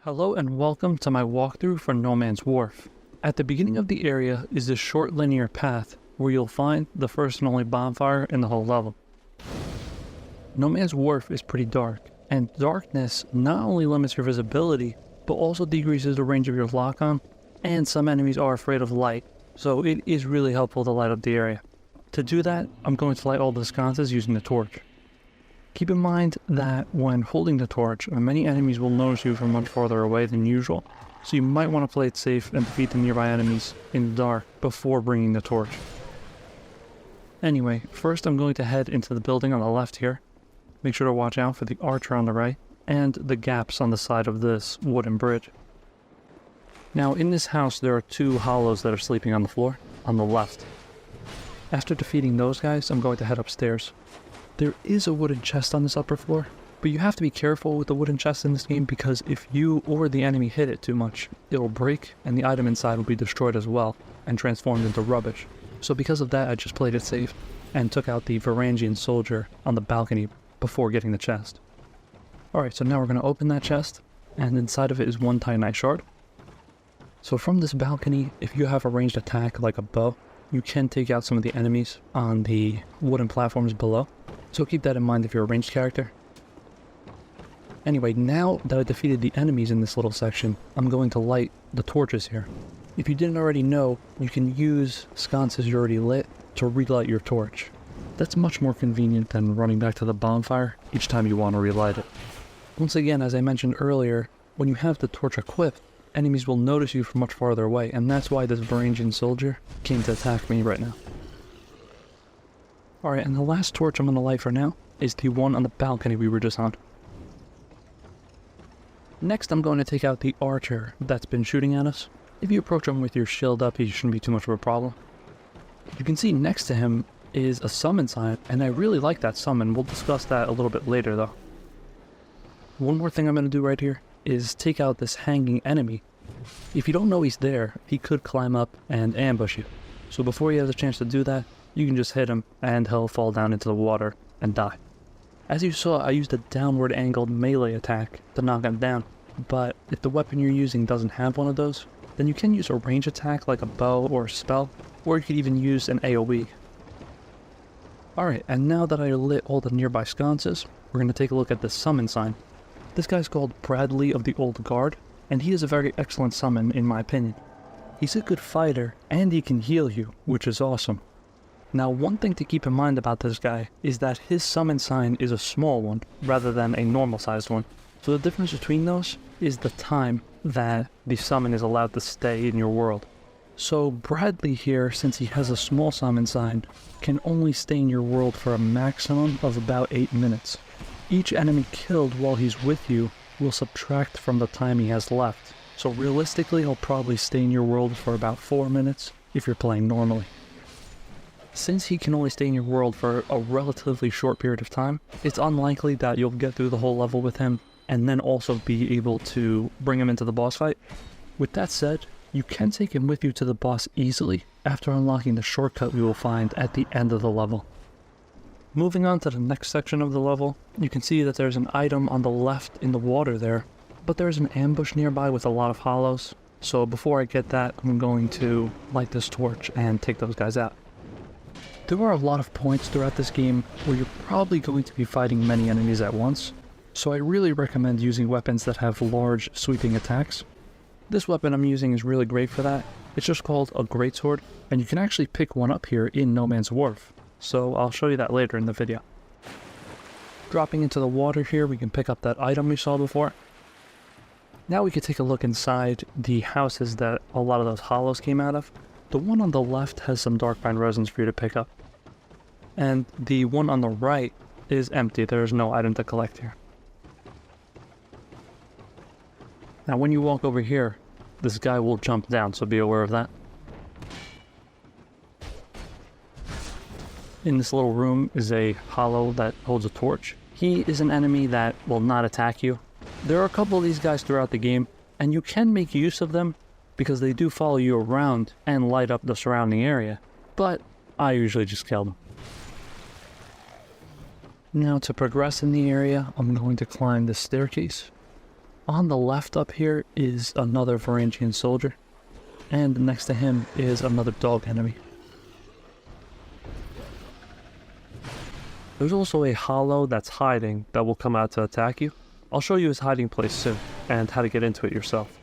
Hello and welcome to my walkthrough for No Man's Wharf. At the beginning of the area is this short linear path where you'll find the first and only bonfire in the whole level. No Man's Wharf is pretty dark, and darkness not only limits your visibility, but also decreases the range of your lock-on, and some enemies are afraid of light, so it is really helpful to light up the area. To do that, I'm going to light all the sconces using the torch. Keep in mind that when holding the torch, many enemies will notice you from much farther away than usual, so you might want to play it safe and defeat the nearby enemies in the dark before bringing the torch. Anyway, first I'm going to head into the building on the left here. Make sure to watch out for the archer on the right, and the gaps on the side of this wooden bridge. Now in this house there are two hollows that are sleeping on the floor, on the left. After defeating those guys, I'm going to head upstairs. There is a wooden chest on this upper floor, but you have to be careful with the wooden chest in this game because if you or the enemy hit it too much, it will break and the item inside will be destroyed as well and transformed into rubbish. So because of that, I just played it safe and took out the Varangian soldier on the balcony before getting the chest. Alright, so now we're going to open that chest, and inside of it is one Titanite shard. So from this balcony, if you have a ranged attack like a bow, you can take out some of the enemies on the wooden platforms below. So keep that in mind if you're a ranged character. Anyway, now that I defeated the enemies in this little section, I'm going to light the torches here. If you didn't already know, you can use sconces you already lit to relight your torch. That's much more convenient than running back to the bonfire each time you want to relight it. Once again, as I mentioned earlier, when you have the torch equipped, enemies will notice you from much farther away, and that's why this Varangian soldier came to attack me right now. Alright, and the last torch I'm going to light for now is the one on the balcony we were just on. Next I'm going to take out the archer that's been shooting at us. If you approach him with your shield up, he shouldn't be too much of a problem. You can see next to him is a summon sign, and I really like that summon. We'll discuss that a little bit later though. One more thing I'm going to do right here is take out this hanging enemy. If you don't know he's there, he could climb up and ambush you. So before he has a chance to do that, you can just hit him and he'll fall down into the water and die. As you saw, I used a downward angled melee attack to knock him down, but if the weapon you're using doesn't have one of those, then you can use a range attack like a bow or a spell, or you could even use an AoE. Alright, and now that I lit all the nearby sconces, we're going to take a look at the summon sign. This guy's called Bradley of the Old Guard, and he is a very excellent summon in my opinion. He's a good fighter, and he can heal you, which is awesome. Now one thing to keep in mind about this guy is that his summon sign is a small one, rather than a normal sized one. So the difference between those is the time that the summon is allowed to stay in your world. So Bradley here, since he has a small summon sign, can only stay in your world for a maximum of about 8 minutes. Each enemy killed while he's with you will subtract from the time he has left. So realistically, he'll probably stay in your world for about 4 minutes if you're playing normally. Since he can only stay in your world for a relatively short period of time, it's unlikely that you'll get through the whole level with him and then also be able to bring him into the boss fight. With that said, you can take him with you to the boss easily after unlocking the shortcut we will find at the end of the level. Moving on to the next section of the level, you can see that there's an item on the left in the water there, but there's an ambush nearby with a lot of hollows, so before I get that, I'm going to light this torch and take those guys out. There are a lot of points throughout this game where you're probably going to be fighting many enemies at once, so I really recommend using weapons that have large sweeping attacks. This weapon I'm using is really great for that. It's just called a greatsword, and you can actually pick one up here in No Man's Wharf, so I'll show you that later in the video. Dropping into the water here, we can pick up that item we saw before. Now we can take a look inside the houses that a lot of those hollows came out of. The one on the left has some dark pine resins for you to pick up. And the one on the right is empty, there's no item to collect here. Now when you walk over here, this guy will jump down, so be aware of that. In this little room is a hollow that holds a torch. He is an enemy that will not attack you. There are a couple of these guys throughout the game, and you can make use of them because they do follow you around and light up the surrounding area, but I usually just kill them. Now to progress in the area, I'm going to climb this staircase. On the left up here is another Varangian soldier, and next to him is another dog enemy. There's also a hollow that's hiding that will come out to attack you. I'll show you his hiding place soon, and how to get into it yourself.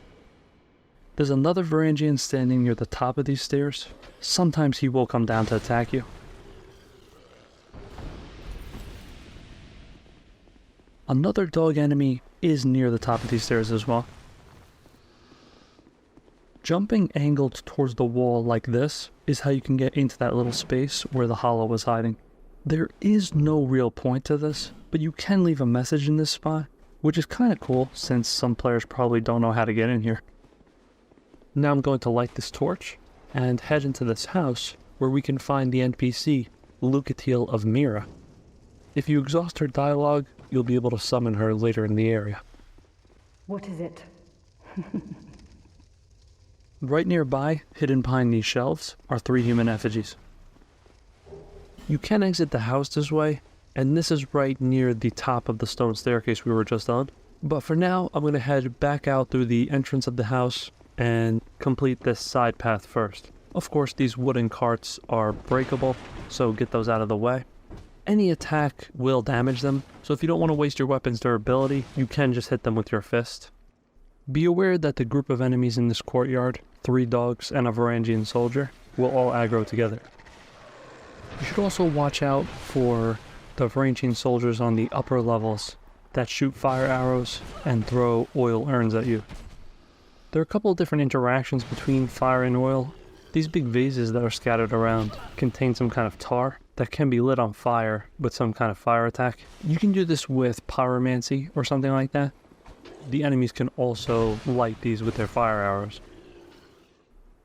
There's another Varangian standing near the top of these stairs. Sometimes he will come down to attack you. Another dog enemy is near the top of these stairs as well. Jumping angled towards the wall like this is how you can get into that little space where the hollow was hiding. There is no real point to this, but you can leave a message in this spot, which is kind of cool since some players probably don't know how to get in here. Now I'm going to light this torch and head into this house where we can find the NPC, Lucatiel of Mira. If you exhaust her dialogue, you'll be able to summon her later in the area. What is it? Right nearby, hidden behind these shelves, are 3 human effigies. You can exit the house this way, and this is right near the top of the stone staircase we were just on. But for now, I'm going to head back out through the entrance of the house and complete this side path first. Of course, these wooden carts are breakable, so get those out of the way. Any attack will damage them, so if you don't want to waste your weapon's durability, you can just hit them with your fist. Be aware that the group of enemies in this courtyard, 3 dogs and a Varangian soldier, will all aggro together. You should also watch out for the Varangian soldiers on the upper levels that shoot fire arrows and throw oil urns at you. There are a couple of different interactions between fire and oil. These big vases that are scattered around contain some kind of tar that can be lit on fire with some kind of fire attack. You can do this with pyromancy or something like that. The enemies can also light these with their fire arrows.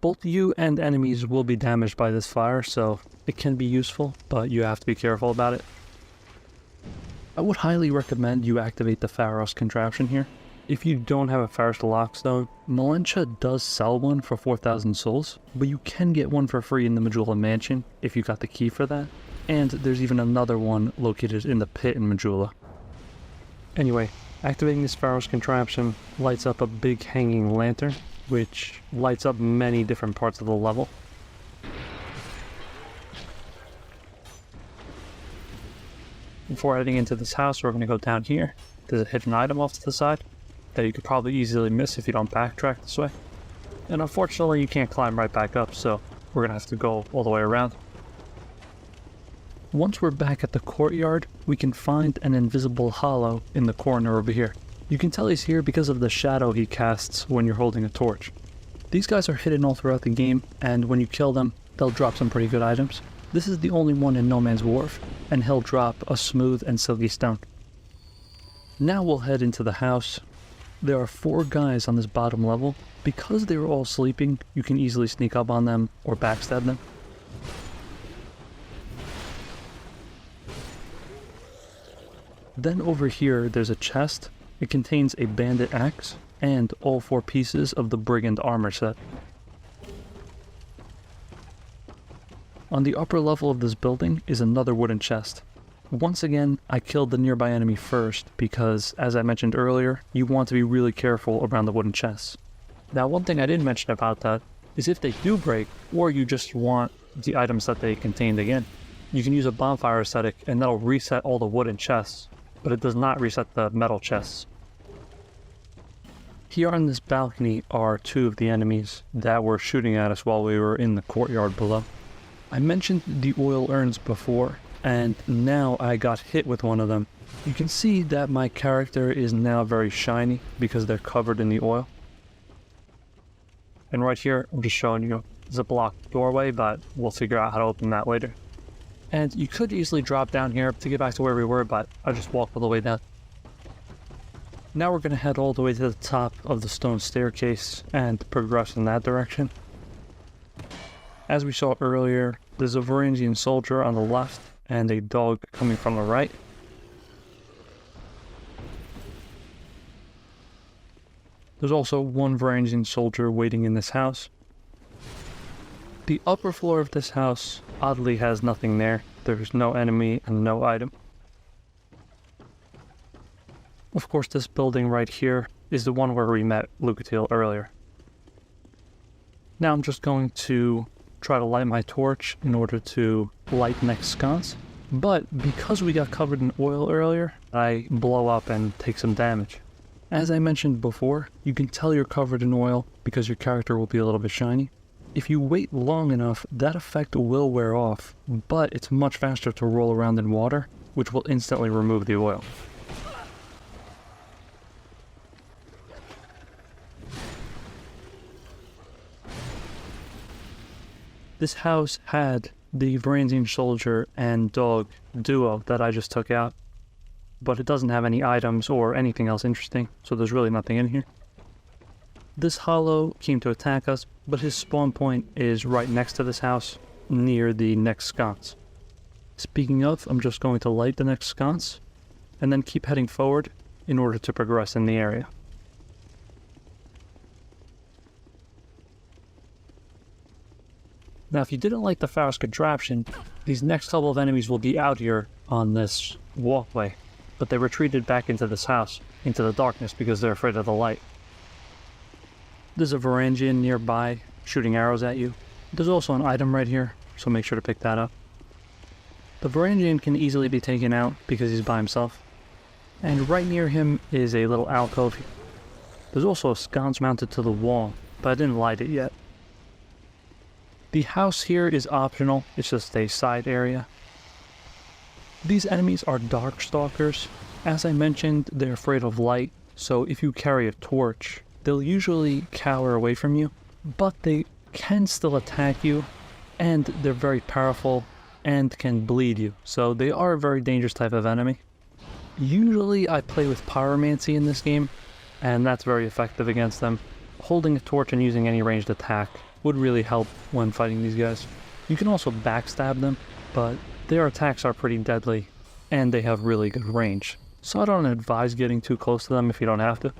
Both you and enemies will be damaged by this fire, so it can be useful, but you have to be careful about it. I would highly recommend you activate the Pharos contraption here. If you don't have a Pharos lockstone, Malentia does sell one for 4,000 souls, but you can get one for free in the Majula Mansion if you got the key for that, and there's even another one located in the pit in Majula. Anyway, activating this Pharos contraption lights up a big hanging lantern, which lights up many different parts of the level. Before heading into this house, we're going to go down here. There's a hidden item off to the side that you could probably easily miss if you don't backtrack this way. And unfortunately, you can't climb right back up, so we're going to have to go all the way around. Once we're back at the courtyard, we can find an invisible hollow in the corner over here. You can tell he's here because of the shadow he casts when you're holding a torch. These guys are hidden all throughout the game, and when you kill them, they'll drop some pretty good items. This is the only one in No Man's Wharf, and he'll drop a smooth and silky stone. Now we'll head into the house. There are 4 guys on this bottom level. Because they were all sleeping, you can easily sneak up on them or backstab them. Then over here, there's a chest. It contains a bandit axe and all 4 pieces of the brigand armor set. On the upper level of this building is another wooden chest. Once again, I killed the nearby enemy first because, as I mentioned earlier, you want to be really careful around the wooden chests. Now, one thing I didn't mention about that is if they do break, or you just want the items that they contained again, you can use a bonfire aesthetic and that'll reset all the wooden chests, but it does not reset the metal chests. Here on this balcony are 2 of the enemies that were shooting at us while we were in the courtyard below. I mentioned the oil urns before, and now I got hit with one of them. You can see that my character is now very shiny because they're covered in the oil. And right here, I'm just showing you, there's a blocked doorway, but we'll figure out how to open that later. And you could easily drop down here to get back to where we were, but I just walked all the way down. Now we're going to head all the way to the top of the stone staircase and progress in that direction. As we saw earlier, there's a Varangian soldier on the left and a dog coming from the right. There's also 1 Varangian soldier waiting in this house. The upper floor of this house oddly has nothing there. There's no enemy and no item. Of course, this building right here is the one where we met Lucatiel earlier. Now I'm just going to try to light my torch in order to light the next sconce. But because we got covered in oil earlier, I blow up and take some damage. As I mentioned before, you can tell you're covered in oil because your character will be a little bit shiny. If you wait long enough, that effect will wear off, but it's much faster to roll around in water, which will instantly remove the oil. This house had the Varangian soldier and dog duo that I just took out, but it doesn't have any items or anything else interesting, so there's really nothing in here. This hollow came to attack us, but his spawn point is right next to this house, near the next sconce. Speaking of, I'm just going to light the next sconce, and then keep heading forward in order to progress in the area. Now, if you didn't like the Pharaoh's contraption, these next couple of enemies will be out here on this walkway, but they retreated back into this house, into the darkness, because they're afraid of the light. There's a Varangian nearby shooting arrows at you. There's also an item right here, so make sure to pick that up. The Varangian can easily be taken out because he's by himself. And right near him is a little alcove. There's also a sconce mounted to the wall, but I didn't light it yet. The house here is optional, it's just a side area. These enemies are Darkstalkers. As I mentioned, they're afraid of light, so if you carry a torch, they'll usually cower away from you, but they can still attack you, and they're very powerful and can bleed you, so they are a very dangerous type of enemy. Usually I play with pyromancy in this game, and that's very effective against them. Holding a torch and using any ranged attack would really help when fighting these guys. You can also backstab them, but their attacks are pretty deadly, and they have really good range. So I don't advise getting too close to them if you don't have to.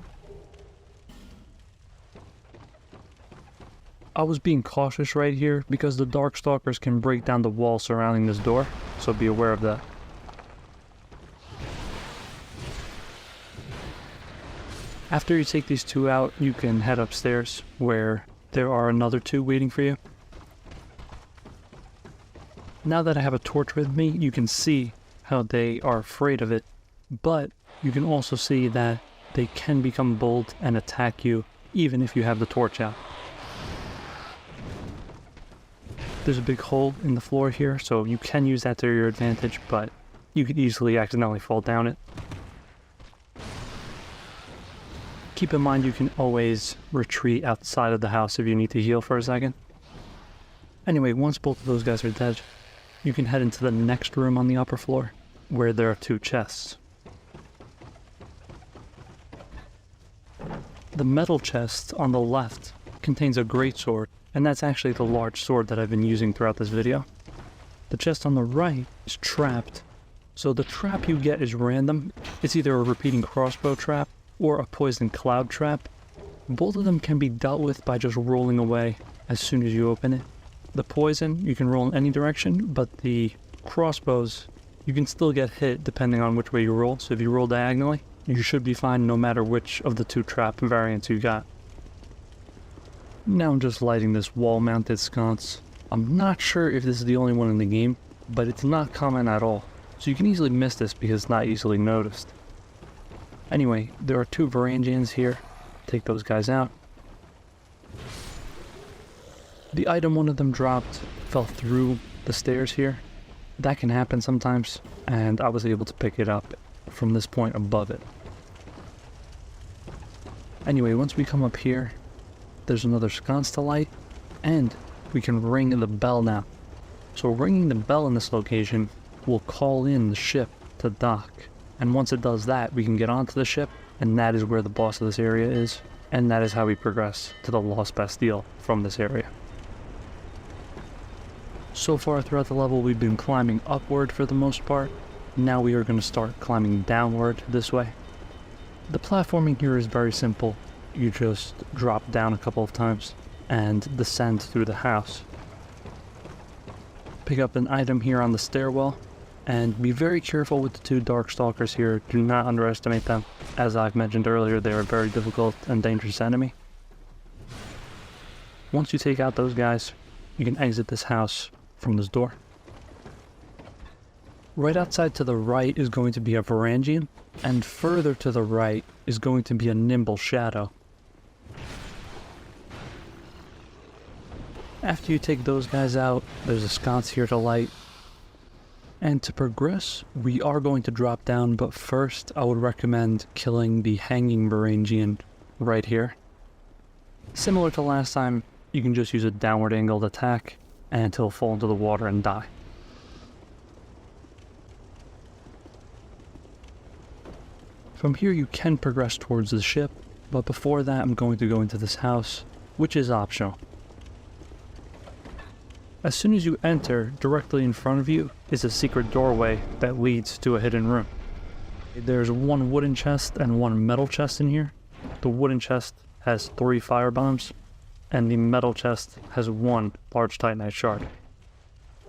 I was being cautious right here because the Darkstalkers can break down the wall surrounding this door, so be aware of that. After you take these two out, you can head upstairs where there are another two waiting for you. Now that I have a torch with me, you can see how they are afraid of it, but you can also see that they can become bold and attack you even if you have the torch out. There's a big hole in the floor here, so you can use that to your advantage, but you could easily accidentally fall down it. Keep in mind you can always retreat outside of the house if you need to heal for a second. Anyway, once both of those guys are dead, you can head into the next room on the upper floor, where there are two chests. The metal chest on the left contains a greatsword, and that's actually the large sword that I've been using throughout this video. The chest on the right is trapped, so the trap you get is random. It's either a repeating crossbow trap or a poison cloud trap. Both of them can be dealt with by just rolling away as soon as you open it. The poison, you can roll in any direction, but the crossbows, you can still get hit depending on which way you roll. So if you roll diagonally, you should be fine no matter which of the two trap variants you got. Now I'm just lighting this wall-mounted sconce. I'm not sure if this is the only one in the game, but it's not common at all. So you can easily miss this because it's not easily noticed. Anyway, there are two Varangians here. Take those guys out. The item one of them dropped fell through the stairs here. That can happen sometimes, and I was able to pick it up from this point above it. Anyway, once we come up here, there's another sconce to light, and we can ring the bell now. So ringing the bell in this location will call in the ship to dock. And once it does that, we can get onto the ship, and that is where the boss of this area is. And that is how we progress to the Lost Bastille from this area. So far throughout the level, we've been climbing upward for the most part. Now we are going to start climbing downward this way. The platforming here is very simple. You just drop down a couple of times and descend through the house. Pick up an item here on the stairwell. And be very careful with the two Darkstalkers here. Do not underestimate them. As I've mentioned earlier, they are a very difficult and dangerous enemy. Once you take out those guys, you can exit this house from this door. Right outside to the right is going to be a Varangian, and further to the right is going to be a nimble shadow. After you take those guys out, there's a sconce here to light. And to progress, we are going to drop down, but first I would recommend killing the hanging Varangian right here. Similar to last time, you can just use a downward angled attack and he'll fall into the water and die. From here you can progress towards the ship, but before that I'm going to go into this house, which is optional. As soon as you enter, directly in front of you is a secret doorway that leads to a hidden room. There's one wooden chest and one metal chest in here. The wooden chest has 3 fire bombs, and the metal chest has 1 large titanite shard.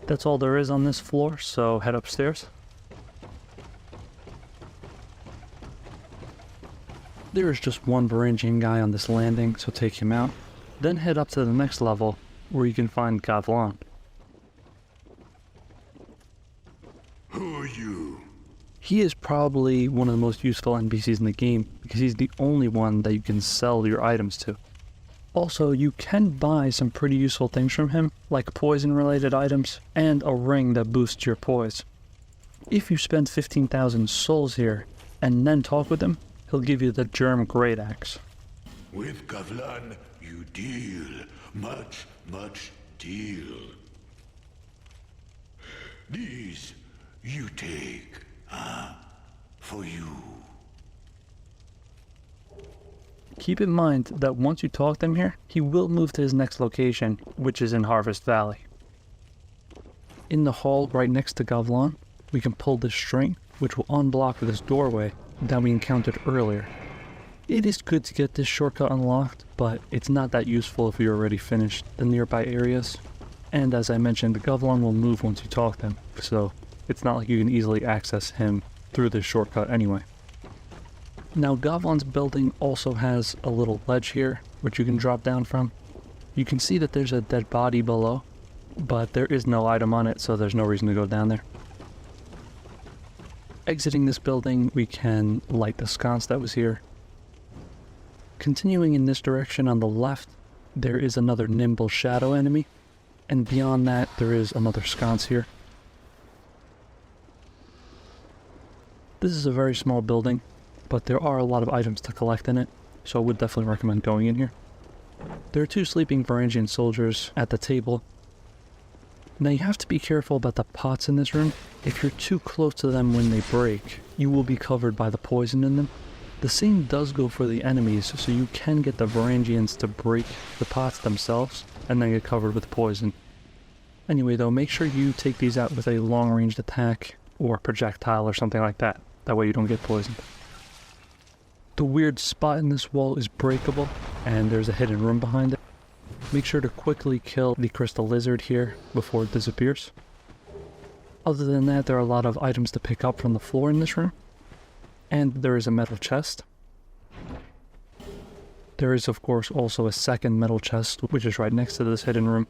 That's all there is on this floor, so head upstairs. There is just one Varangian guy on this landing, so take him out. Then head up to the next level, where you can find Gavlan. Who are you? He is probably one of the most useful NPCs in the game, because he's the only one that you can sell your items to. Also, you can buy some pretty useful things from him, like poison-related items, and a ring that boosts your poise. If you spend 15,000 souls here, and then talk with him, he'll give you the Germ Great Axe. With Gavlan, you deal. Much deal. These you take, for you. Keep in mind that once you talk to him here, he will move to his next location, which is in Harvest Valley. In the hall right next to Gavlan, we can pull this string, which will unblock this doorway that we encountered earlier. It is good to get this shortcut unlocked, but it's not that useful if you're already finished the nearby areas. And as I mentioned, Gavlan will move once you talk to him, so it's not like you can easily access him through this shortcut anyway. Now Gavlan's building also has a little ledge here, which you can drop down from. You can see that there's a dead body below, but there is no item on it, so there's no reason to go down there. Exiting this building, we can light the sconce that was here. Continuing in this direction on the left, there is another nimble shadow enemy, and beyond that there is another sconce here. This is a very small building, but there are a lot of items to collect in it, so I would definitely recommend going in here. There are 2 sleeping Varangian soldiers at the table. Now you have to be careful about the pots in this room. If you're too close to them when they break, you will be covered by the poison in them. The same does go for the enemies, so you can get the Varangians to break the pots themselves and then get covered with poison. Anyway though, make sure you take these out with a long-ranged attack or projectile or something like that. That way you don't get poisoned. The weird spot in this wall is breakable, and there's a hidden room behind it. Make sure to quickly kill the crystal lizard here before it disappears. Other than that, there are a lot of items to pick up from the floor in this room. And there is a metal chest. There is of course also a second metal chest, which is right next to this hidden room.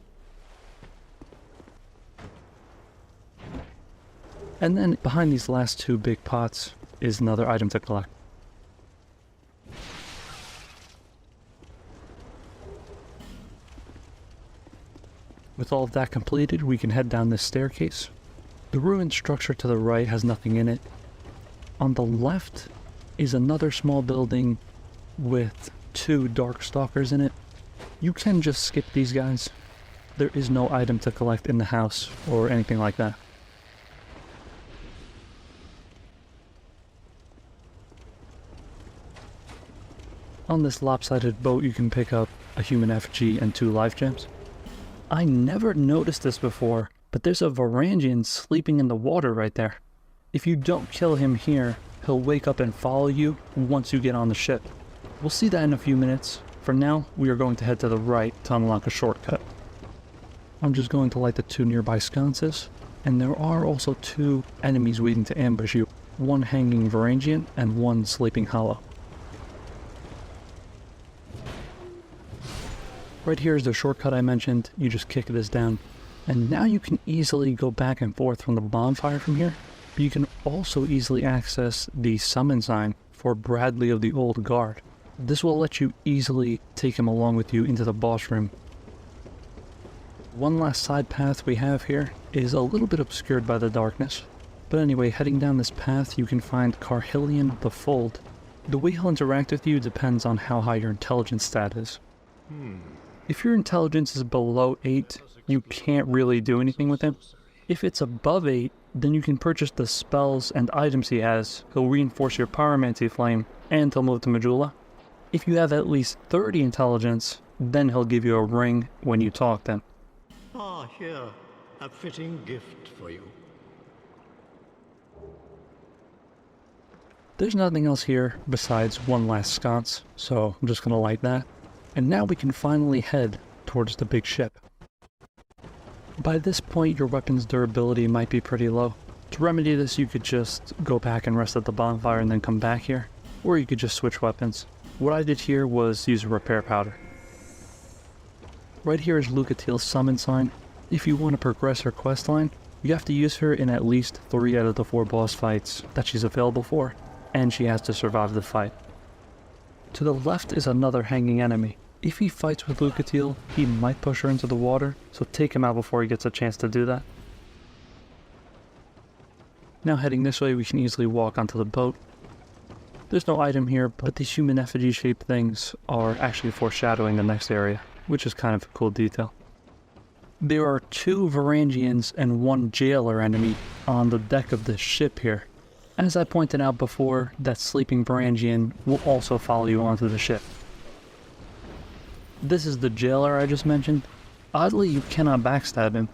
And then behind these last 2 big pots is another item to collect. With all of that completed, we can head down this staircase. The ruined structure to the right has nothing in it. On the left is another small building with 2 Darkstalkers in it. You can just skip these guys. There is no item to collect in the house or anything like that. On this lopsided boat you can pick up a human effigy and 2 life gems. I never noticed this before, but there's a Varangian sleeping in the water right there. If you don't kill him here, he'll wake up and follow you once you get on the ship. We'll see that in a few minutes. For now, we are going to head to the right to unlock a shortcut. I'm just going to light the 2 nearby sconces, and there are also 2 enemies waiting to ambush you. One hanging Varangian and one sleeping hollow. Right here is the shortcut I mentioned. You just kick this down. And now you can easily go back and forth from the bonfire from here. But you can also easily access the summon sign for Bradley of the Old Guard. This will let you easily take him along with you into the boss room. One last side path we have here is a little bit obscured by the darkness. But anyway, heading down this path you can find Carhillion the Fold. The way he'll interact with you depends on how high your intelligence stat is. If your intelligence is below 8, you can't really do anything with him. If it's above 8, then you can purchase the spells and items he has. He'll reinforce your Pyromancy Flame, and he'll move to Majula. If you have at least 30 intelligence, then he'll give you a ring when you talk to him. Ah, here, a fitting gift for you. There's nothing else here besides one last sconce, so I'm just gonna light that. And now we can finally head towards the big ship. By this point, your weapon's durability might be pretty low. To remedy this, you could just go back and rest at the bonfire and then come back here, or you could just switch weapons. What I did here was use a repair powder. Right here is Lucatiel's summon sign. If you want to progress her questline, you have to use her in at least 3 out of the 4 boss fights that she's available for, and she has to survive the fight. To the left is another hanging enemy. If he fights with Lucatiel, he might push her into the water, so take him out before he gets a chance to do that. Now heading this way, we can easily walk onto the boat. There's no item here, but these human effigy shaped things are actually foreshadowing the next area, which is kind of a cool detail. There are 2 Varangians and 1 jailer enemy on the deck of this ship here. As I pointed out before, that sleeping Varangian will also follow you onto the ship. This is the jailer I just mentioned. Oddly, you cannot backstab him.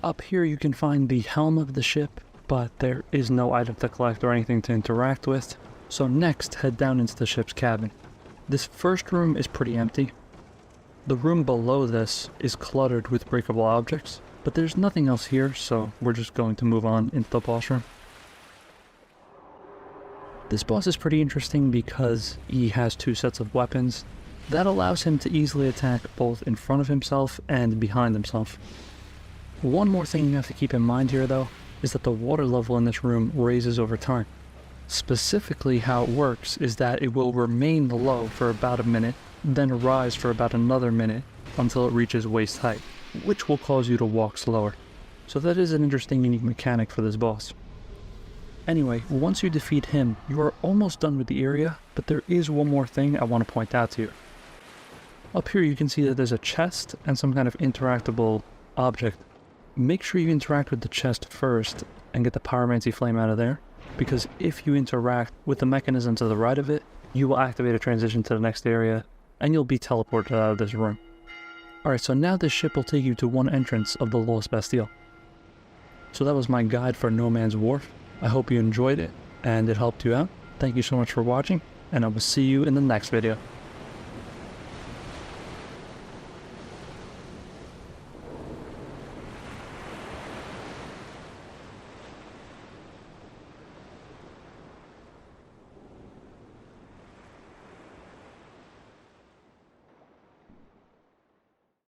Up here you can find the helm of the ship, but there is no item to collect or anything to interact with. So next, head down into the ship's cabin. This first room is pretty empty. The room below this is cluttered with breakable objects, but there's nothing else here, so we're just going to move on into the boss room. This boss is pretty interesting because he has 2 sets of weapons. That allows him to easily attack both in front of himself and behind himself. One more thing you have to keep in mind here though, is that the water level in this room raises over time. Specifically how it works is that it will remain low for about a minute, then rise for about another minute until it reaches waist height, which will cause you to walk slower. So that is an interesting unique mechanic for this boss. Anyway, once you defeat him, you are almost done with the area, but there is one more thing I want to point out to you. Up here you can see that there's a chest and some kind of interactable object. Make sure you interact with the chest first and get the Pyromancy Flame out of there, because if you interact with the mechanism to the right of it, you will activate a transition to the next area, and you'll be teleported out of this room. Alright, so now this ship will take you to one entrance of the Lost Bastille. So that was my guide for No Man's Wharf. I hope you enjoyed it, and it helped you out. Thank you so much for watching, and I will see you in the next video.